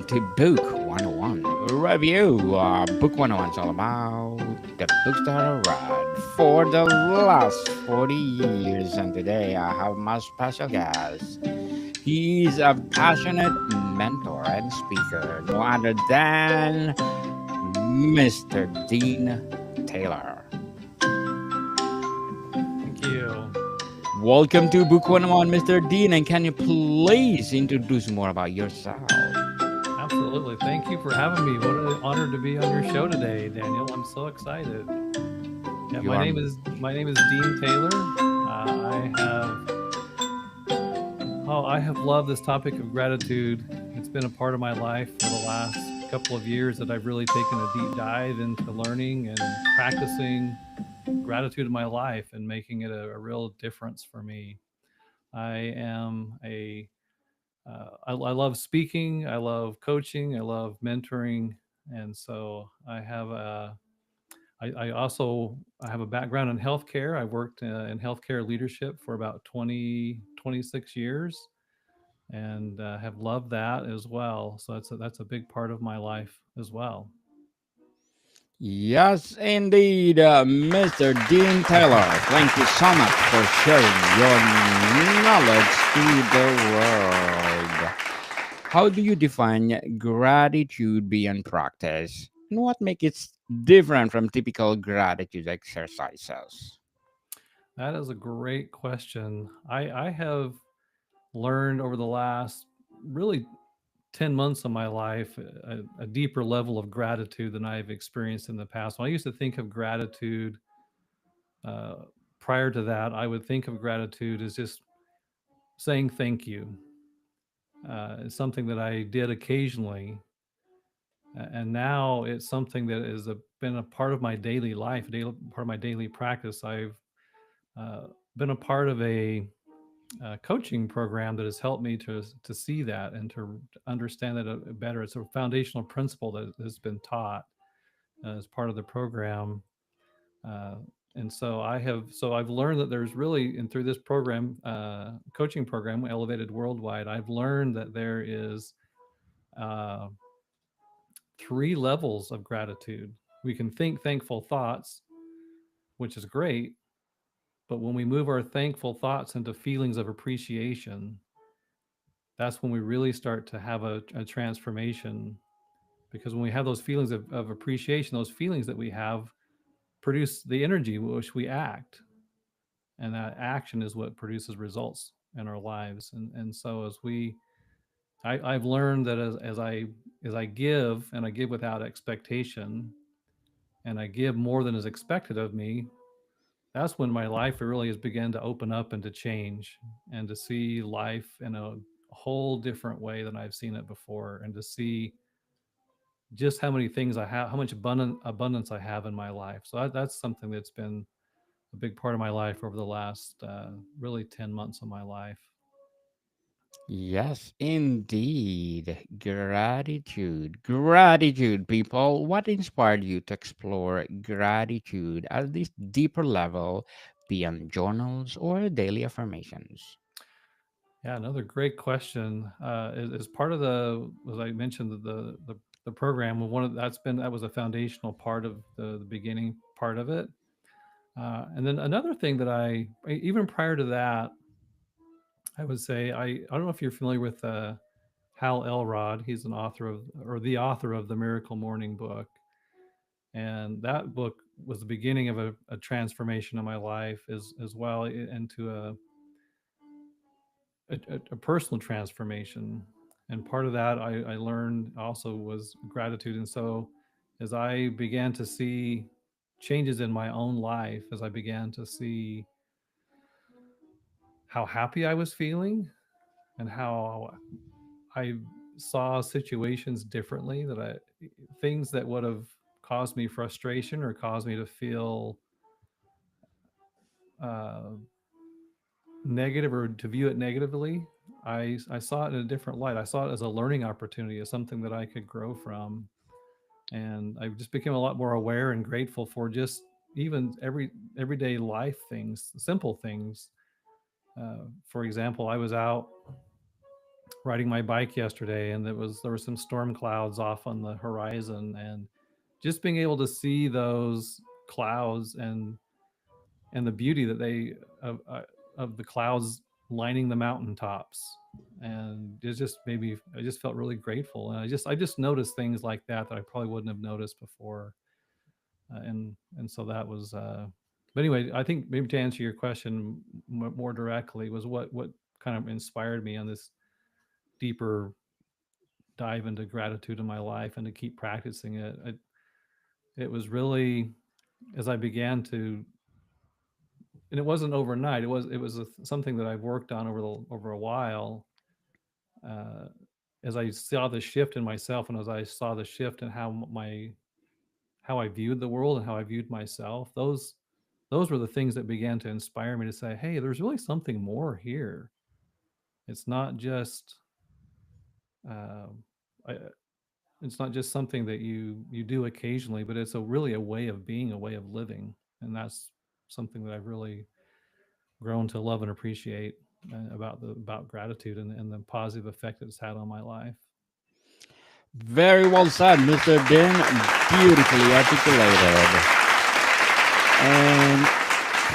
to Book 101 review. Book 101 is all about the books that I read for the last 40 years. And today I have my special guest. He's a passionate mentor and speaker, no other than Mr. Dean Taylor. Thank you. Welcome to Book 101, Mr. Dean. And can you please introduce more about yourself? Absolutely. Thank you for having me. What an honor to be on your show today, Daniel. I'm so excited. Yeah, You my are name is my name is Dean Taylor. I have loved this topic of gratitude. It's been a part of my life for the last couple of years that I've really taken a deep dive into learning and practicing gratitude in my life and making it a real difference for me. I am a I love speaking. I love coaching. I love mentoring, and so I have a background in healthcare. I worked in healthcare leadership for about 26 years, and have loved that as well. So that's a big part of my life as well. Yes, indeed, Mr. Dean Taylor. Thank you so much for sharing your knowledge to the world. How do you define gratitude beyond practice? And what makes it different from typical gratitude exercises? That is a great question. I have learned over the last really 10 months of my life a deeper level of gratitude than I've experienced in the past. When I used to think of gratitude, uh, prior to that, I would think of gratitude as just saying thank you. It's something that I did occasionally. And now it's something that has been a part of my daily life, part of my daily practice. I've uh, been a part of a coaching program that has helped me to see that and to understand it better. It's a foundational principle that has been taught as part of the program. Uh, and so I've learned that there's really, and through this program, coaching program, Elevated Worldwide, I've learned that there is uh, three levels of gratitude. We can think thankful thoughts, which is great, but when we move our thankful thoughts into feelings of appreciation, that's when we really start to have a transformation. Because when we have those feelings of appreciation, those feelings that we have produce the energy with which we act, and that action is what produces results in our lives. And so as I've learned that as I give, and I give without expectation, and I give more than is expected of me, that's when my life really has begun to open up and to change, and to see life in a whole different way than I've seen it before, and to see just how many things I have, how much abundance I have in my life. So that's something that's been a big part of my life over the last really 10 months of my life. Yes, indeed. Gratitude. Gratitude, people. What inspired you to explore gratitude at this deeper level beyond journals or daily affirmations? Yeah, another great question. As part of as I mentioned, the program, that was a foundational part of the beginning part of it. And then another thing that even prior to that, I would say, I don't know if you're familiar with Hal Elrod. He's the author of the Miracle Morning book. And that book was the beginning of a transformation in my life, as well, into a personal transformation. And part of that I learned also was gratitude. And so as I began to see changes in my own life, as I began to see how happy I was feeling, and how I saw situations differently, things that would have caused me frustration or caused me to feel uh, negative, or to view it negatively, I saw it in a different light. I saw it as a learning opportunity, as something that I could grow from. And I just became a lot more aware and grateful for just even everyday life things, simple things. For example, I was out riding my bike yesterday, and there were some storm clouds off on the horizon, and just being able to see those clouds and the beauty that they of the clouds lining the mountaintops, and it just made me, I just felt really grateful, and I just noticed things like that I probably wouldn't have noticed before, and so that was but anyway, I think maybe to answer your question more directly was what kind of inspired me on this deeper dive into gratitude in my life and to keep practicing it. It was really as I began to, and it wasn't overnight. It was something that I've worked on over a while. Uh, as I saw the shift in myself, and as I saw the shift in how I viewed the world and how I viewed myself, those were the things that began to inspire me to say, "Hey, there's really something more here. It's not just uh, I, it's not just something that you do occasionally, but it's a really a way of being, a way of living." And that's something that I've really grown to love and appreciate about gratitude and the positive effect it's had on my life. Very well said, Mr. Din. Beautifully articulated. And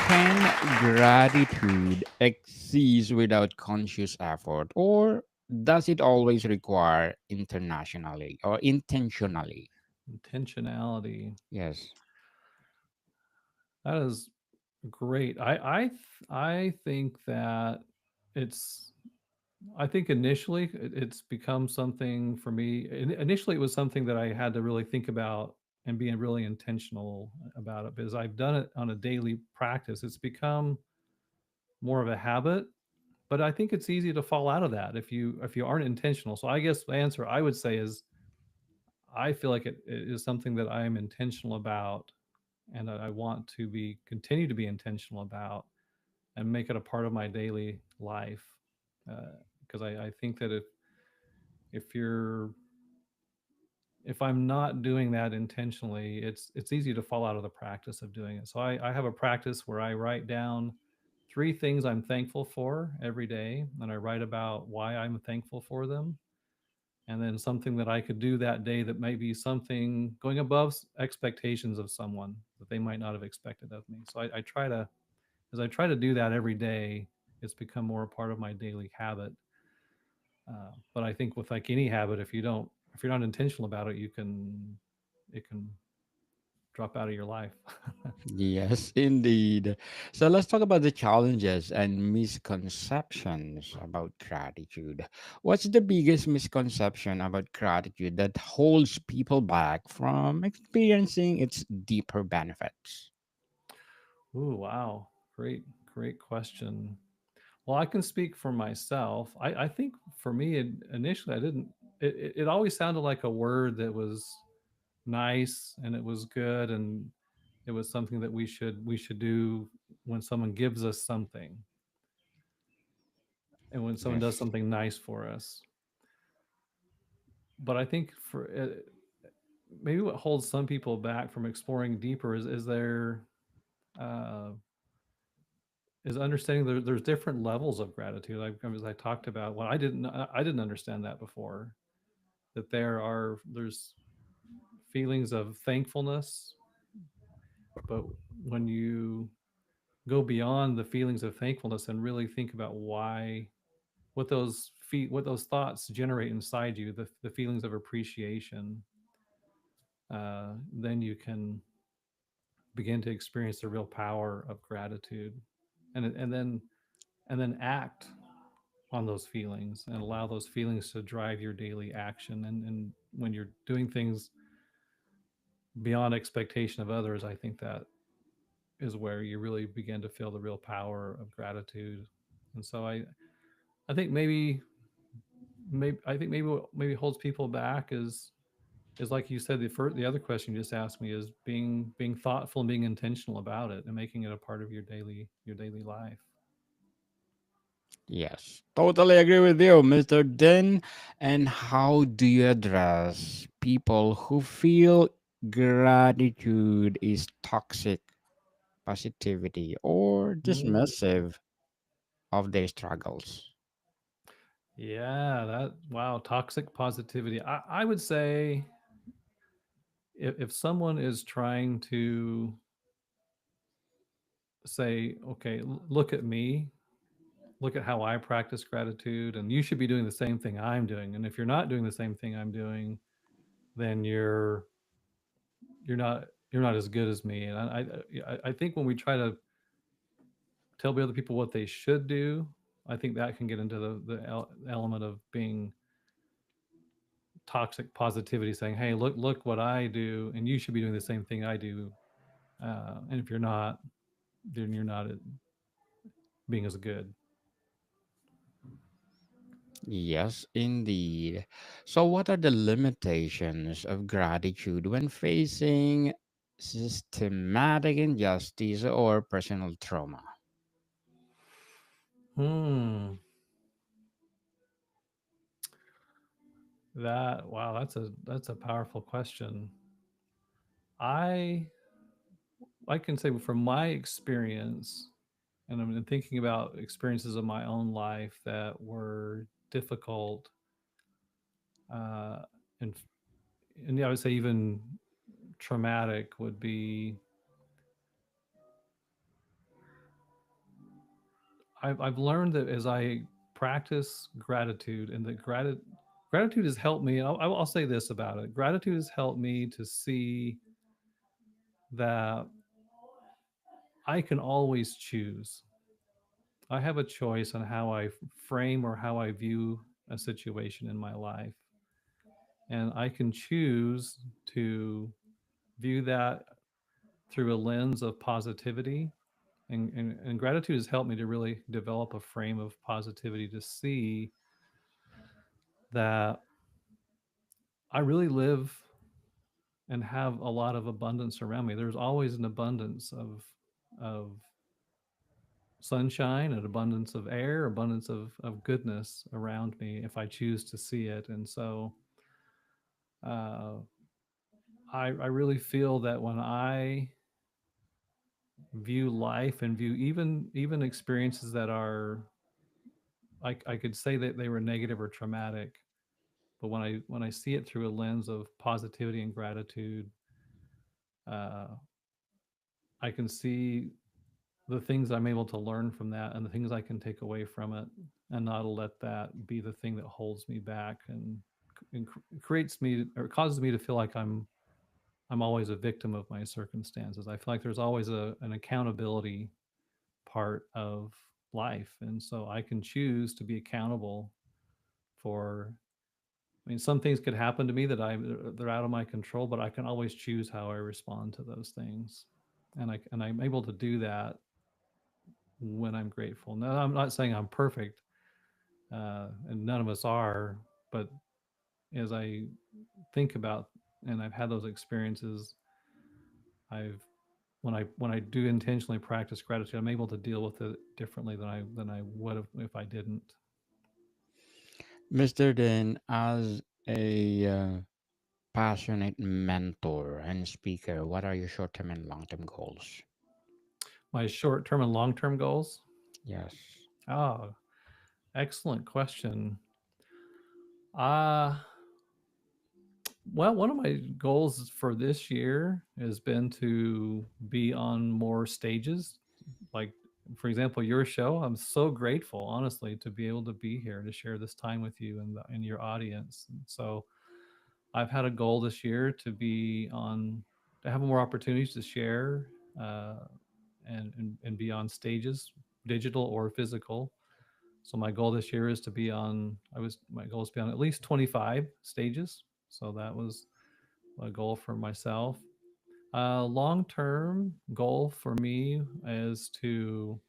can gratitude exist without conscious effort, or does it always require internationally or intentionally? Intentionality. Yes. That is great. I think that it's I think initially it's become something for me. Initially, it was something that I had to really think about and being really intentional about it, because I've done it on a daily practice. It's become more of a habit, but I think it's easy to fall out of that if you aren't intentional. So I guess the answer I would say is I feel like it is something that I am intentional about, and that I want to be continue to be intentional about, and make it a part of my daily life. Because I think that if you're if I'm not doing that intentionally, it's easy to fall out of the practice of doing it. So I have a practice where I write down three things I'm thankful for every day, and I write about why I'm thankful for them, and then something that I could do that day that might be something going above expectations of someone that they might not have expected of me. So I try to, as I try to do that every day, it's become more a part of my daily habit. But I think with like any habit, if you're not intentional about it, it can drop out of your life. Yes, indeed. So let's talk about the challenges and misconceptions about gratitude. What's the biggest misconception about gratitude that holds people back from experiencing its deeper benefits? Ooh, wow, great question. Well, I can speak for myself. I think for me, initially, I didn't. It always sounded like a word that was nice and it was good, and it was something that we should do when someone gives us something, and when someone does Yes. something nice for us. But I think for maybe what holds some people back from exploring deeper is their uh, is understanding there's different levels of gratitude. As I talked about, well, I didn't understand that before. That there's feelings of thankfulness, but when you go beyond the feelings of thankfulness and really think about why, what those thoughts generate inside you, the feelings of appreciation, then you can begin to experience the real power of gratitude, and then act on those feelings and allow those feelings to drive your daily action. And when you're doing things beyond expectation of others, I think that is where you really begin to feel the real power of gratitude. And so I think maybe what maybe holds people back is like you said, the other question you just asked me is being thoughtful and being intentional about it and making it a part of your daily life. Yes, totally agree with you, Mr. Din. And how do you address people who feel gratitude is toxic positivity or Mm. dismissive of their struggles? Yeah, that wow, toxic positivity. I would say if someone is trying to say, okay, look at me, look at how I practice gratitude, and you should be doing the same thing I'm doing. And if you're not doing the same thing I'm doing, then you're not as good as me. And I think when we try to tell the other people what they should do, I think that can get into the element of being toxic positivity, saying, "Hey, look what I do, and you should be doing the same thing I do." And if you're not, then you're not being as good. Yes, indeed. So, what are the limitations of gratitude when facing systematic injustice or personal trauma? Hmm. That wow, that's a powerful question. I I can say from my experience, and I'm thinking about experiences of my own life that were difficult, uh, and I would say even traumatic would be. I've learned that as I practice gratitude, and that gratitude has helped me. I'll say this about it: gratitude has helped me to see that I can always choose. I have a choice on how I frame or how I view a situation in my life. And I can choose to view that through a lens of positivity. And gratitude has helped me to really develop a frame of positivity to see that I really live and have a lot of abundance around me. There's always an abundance of sunshine, an abundance of air, abundance of goodness around me if I choose to see it. And so uh, I really feel that when I view life and view even experiences that are I could say that they were negative or traumatic, but when I see it through a lens of positivity and gratitude, uh, I can see the things I'm able to learn from that and the things I can take away from it, and not let that be the thing that holds me back and creates me or causes me to feel like I'm always a victim of my circumstances. I feel like there's always an accountability part of life, and so I can choose to be accountable for. I mean, some things could happen to me that they're out of my control, but I can always choose how I respond to those things, and I'm able to do that when I'm grateful. Now, I'm not saying I'm perfect, and none of us are, but as I think about and I've had those experiences, I've when I do intentionally practice gratitude, I'm able to deal with it differently than I would have if I didn't. Mr. Den, as a passionate mentor and speaker, what are your short term and long term goals? My short term and long term goals. Yes. Oh, excellent question. Uh well, one of my goals for this year has been to be on more stages. Like, for example, your show. I'm so grateful, honestly, to be able to be here to share this time with you and your audience. And so I've had a goal this year to have more opportunities to share, uh, and be on stages, digital or physical. So my goal this year is to be on. My goal is to be on at least 25 stages. So that was a goal for myself. Long term goal for me is to,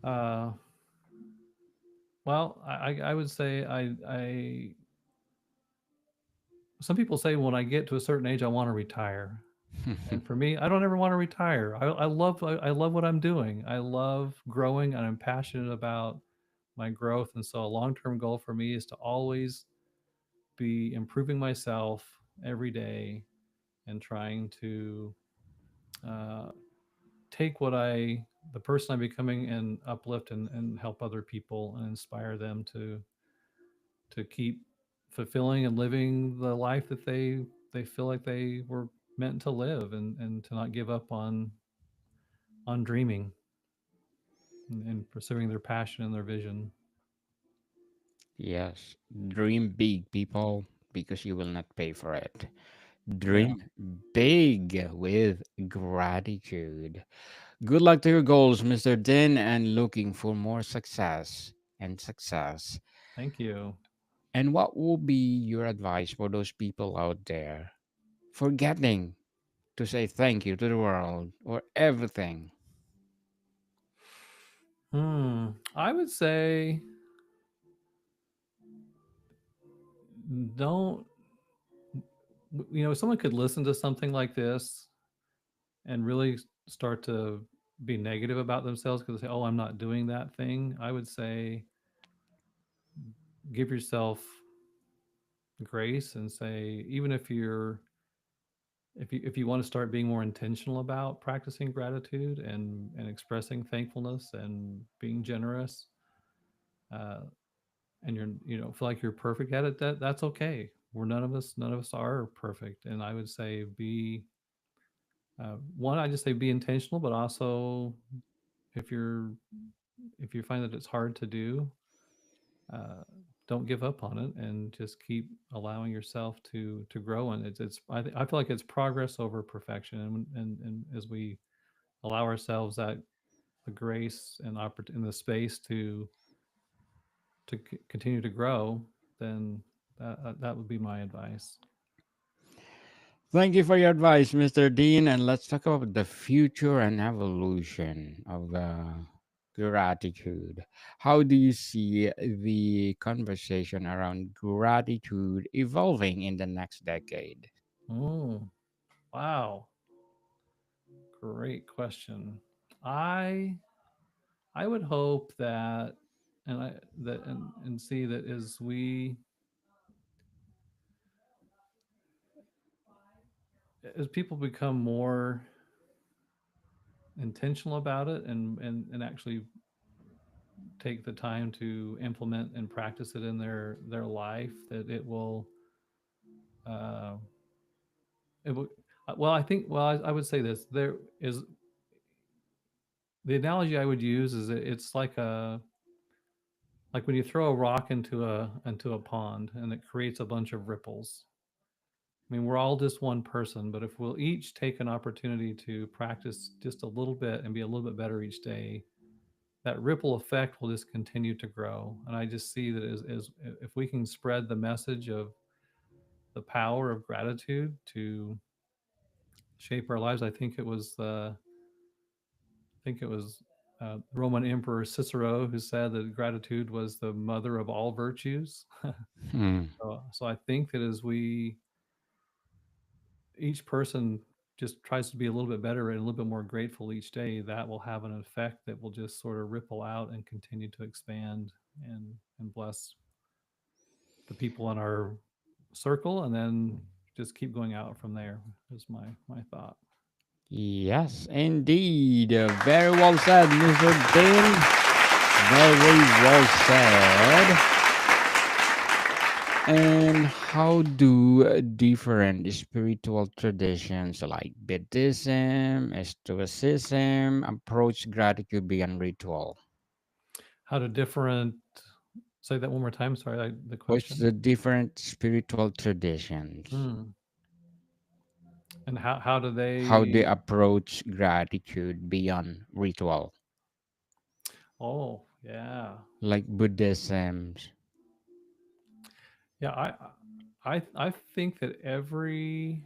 uh, well, I would say some people say when I get to a certain age, I want to retire. And for me, I don't ever want to retire. I love what I'm doing. I love growing, and I'm passionate about my growth. And so a long term goal for me is to always be improving myself every day and trying to uh, take what I the person I'm becoming and uplift and help other people and inspire them to keep fulfilling and living the life that they feel like they were meant to live, and to not give up on dreaming and pursuing their passion and their vision. Yes, dream big, people, because you will not pay for it. Yeah. Dream big with gratitude. Good luck to your goals, Mr. Din, and looking for more success and success. Thank you. And what will be your advice for those people out there forgetting to say thank you to the world or everything? I would say don't someone could listen to something like this and really start to be negative about themselves because they say, "Oh, I'm not doing that thing." I would say give yourself grace and say, even if you want to start being more intentional about practicing gratitude and expressing thankfulness and being generous, uh, and feel like you're perfect at it, that's okay. None of us are perfect, and I would say be one. I just say be intentional, but also if you're if you find that it's hard to do, uh, don't give up on it and just keep allowing yourself to grow. And I feel like it's progress over perfection, and as we allow ourselves that the grace and the space to continue to grow, then that would be my advice. Thank you for your advice, Mr. Dean. And let's talk about the future and evolution of gratitude. How do you see the conversation around gratitude evolving in the next decade? Oh, wow, great question. I I would hope that and I that and see that as people become more intentional about it and actually take the time to implement and practice it in their life, that uh, it will well I think well I would say this. There is the analogy I would use is it's like when you throw a rock into a pond and it creates a bunch of ripples. I mean, we're all just one person, but if we'll each take an opportunity to practice just a little bit and be a little bit better each day, that ripple effect will just continue to grow. And I just see that as if we can spread the message of the power of gratitude to shape our lives. I think it was Roman Emperor Cicero who said that gratitude was the mother of all virtues. Hmm. So I think that as we each person just tries to be a little bit better and a little bit more grateful each day, that will have an effect that will just sort of ripple out and continue to expand and bless the people in our circle, and then just keep going out from there. Is my thought. Yes, indeed. Very well said, Mr. Dean. Very well said. And how do different spiritual traditions like Buddhism, Stoicism approach gratitude beyond ritual? How to different Say that one more time. Sorry, the What's question. the different spiritual traditions? Hmm. And how do How they they? approach gratitude beyond ritual, Oh yeah, like Buddhism? yeah. I think that every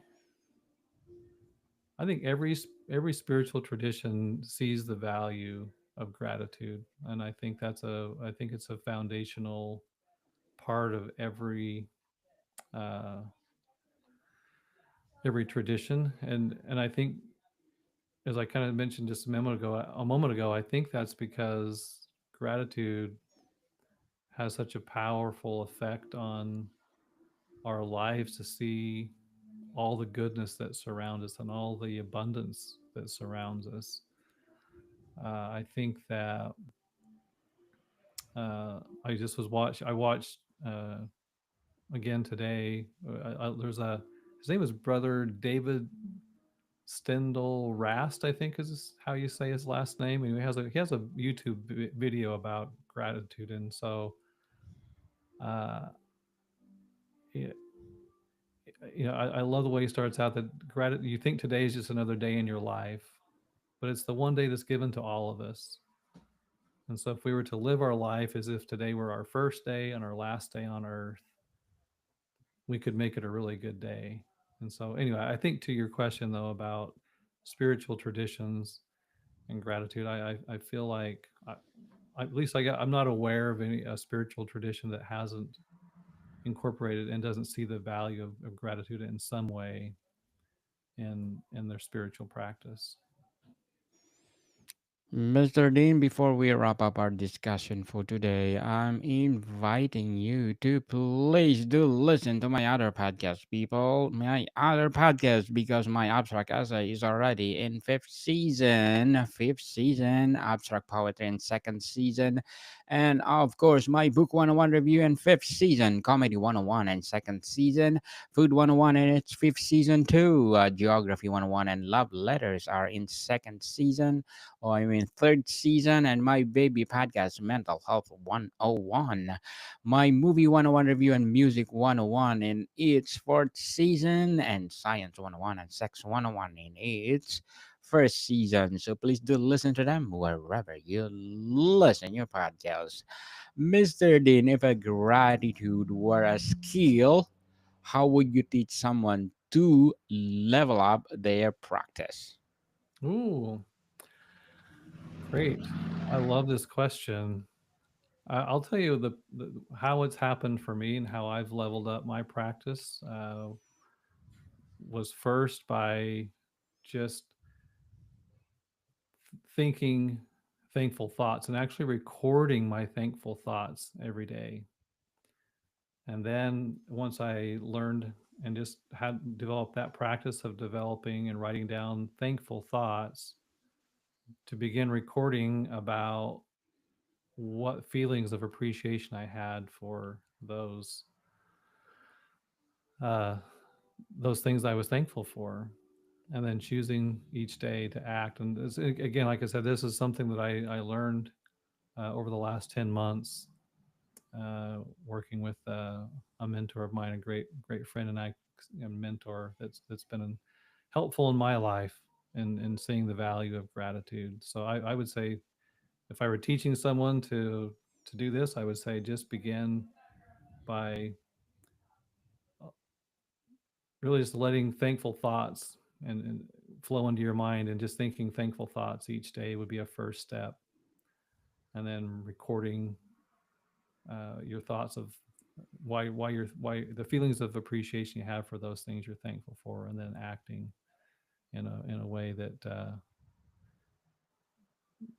spiritual tradition sees the value of gratitude, and I think it's a foundational part of uh, every tradition, and I think, as I kind of mentioned just a moment ago, I think that's because gratitude has such a powerful effect on our lives to see all the goodness that surrounds us and all the abundance that surrounds us. I think that I just was watch. I watched again today. There's a his name is Brother David Stendal Rast, I think is how you say his last name. And he has a YouTube video about gratitude, and so uh, it, I love the way he starts out that gratitude. You think today is just another day in your life, but it's the one day that's given to all of us. And so, if we were to live our life as if today were our first day and our last day on earth, we could make it a really good day. And so, anyway, I think to your question though about spiritual traditions and gratitude, I feel like at least I'm not aware of any spiritual tradition that hasn't incorporated and doesn't see the value of gratitude in some way in their spiritual practice. Mr. Dean, before we wrap up our discussion for today, I'm inviting you to please do listen to my other podcast, people. My other podcast, because my abstract essay is already in fifth season, abstract poetry in second season, and of course, my book 101 review in fifth season, comedy 101 in second season, food 101 in its fifth season too, geography 101 and love letters are in second season, or I mean third season, and my baby podcast Mental Health 101, my movie 101 review and music 101 in its fourth season, and science 101 and sex 101 in its first season. So please do listen to them wherever you listen your podcast. Mr. Dean, if a gratitude were a skill, how would you teach someone to level up their practice? Ooh, great. I love this question. I'll tell you how it's happened for me and how I've leveled up my practice was first by just thinking thankful thoughts and actually recording my thankful thoughts every day. And then once I learned and just had developed that practice of developing and writing down thankful thoughts, to begin recording about what feelings of appreciation I had for uh, those things I was thankful for, and then choosing each day to act. And this, again, like I said, this is something that I learned over the last 10 months, working with a mentor of mine, a great friend, and a mentor that's been helpful in my life in seeing the value of gratitude. So I would say if I were teaching someone to do this, I would say just begin by really just letting thankful thoughts and flow into your mind, and just thinking thankful thoughts each day would be a first step, and then recording your thoughts of why the feelings of appreciation you have for those things you're thankful for, and then acting in a way that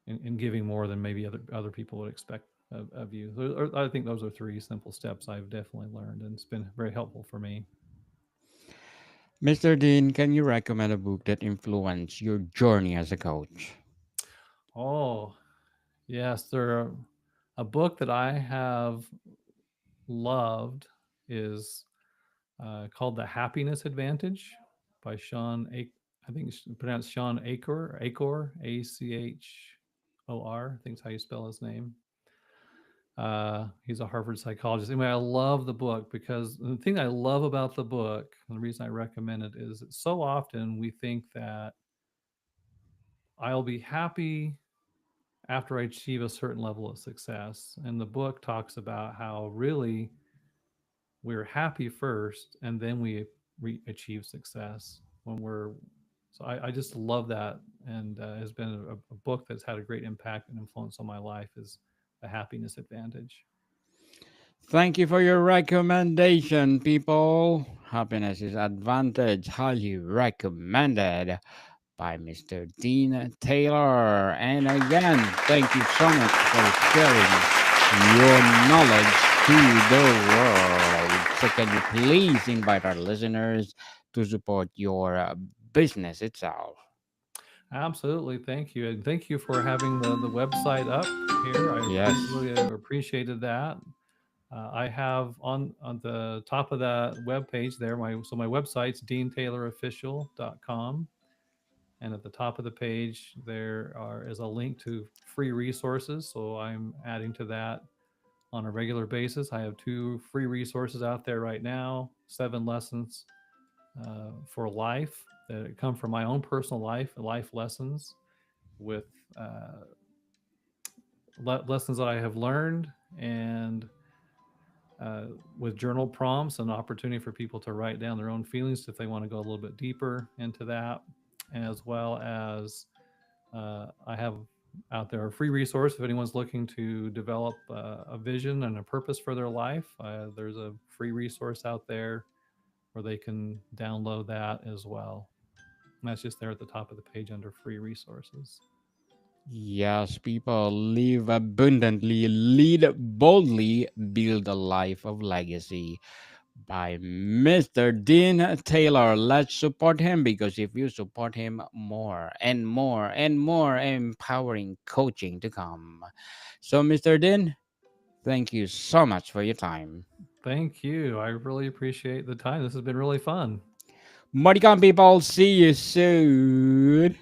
in giving more than maybe other people would expect of you. I think those are three simple steps I've definitely learned, and it's been very helpful for me. Mr. Dean, can you recommend a book that influenced your journey as a coach? Oh, yes, a book that I have loved is called The Happiness Advantage by I think it's pronounced Sean Achor, Achor. I think is how you spell his name. He's a Harvard psychologist. Anyway, I love the book because the thing I love about the book, and the reason I recommend it, is that so often we think that I'll be happy after I achieve a certain level of success. And the book talks about how really we're happy first and then we achieve success when we're. So I just love that, and has been a book that's had a great impact and influence on my life, is The Happiness Advantage. Thank you for your recommendation, people. Happiness is Advantage, highly recommended by Mr. Dean Taylor. And again, thank you so much for sharing your knowledge to the world. So, can you please invite our listeners to support your business itself? Absolutely. Thank you. And thank you for having the website up here. I Yes. really appreciated that. I have on the top of that web page there, my website's deantaylorofficial.com. And at the top of the page, is a link to free resources. So I'm adding to that on a regular basis. I have 2 free resources out there right now, 7 lessons for life that come from my own personal life lessons with uh, lessons that I have learned, and uh, with journal prompts, an opportunity for people to write down their own feelings if they want to go a little bit deeper into that, as well as I have out there a free resource if anyone's looking to develop a vision and a purpose for their life. There's a free resource out there where they can download that as well. And that's just there at the top of the page under free resources. Yes, people live abundantly, lead boldly, build a life of legacy by Mr. Dean Taylor. Let's support him because if you support him, more and more and more empowering coaching to come. So, Mr. Dean, thank you so much for your time. Thank you. I really appreciate the time. This has been really fun. Modicon people, see you soon.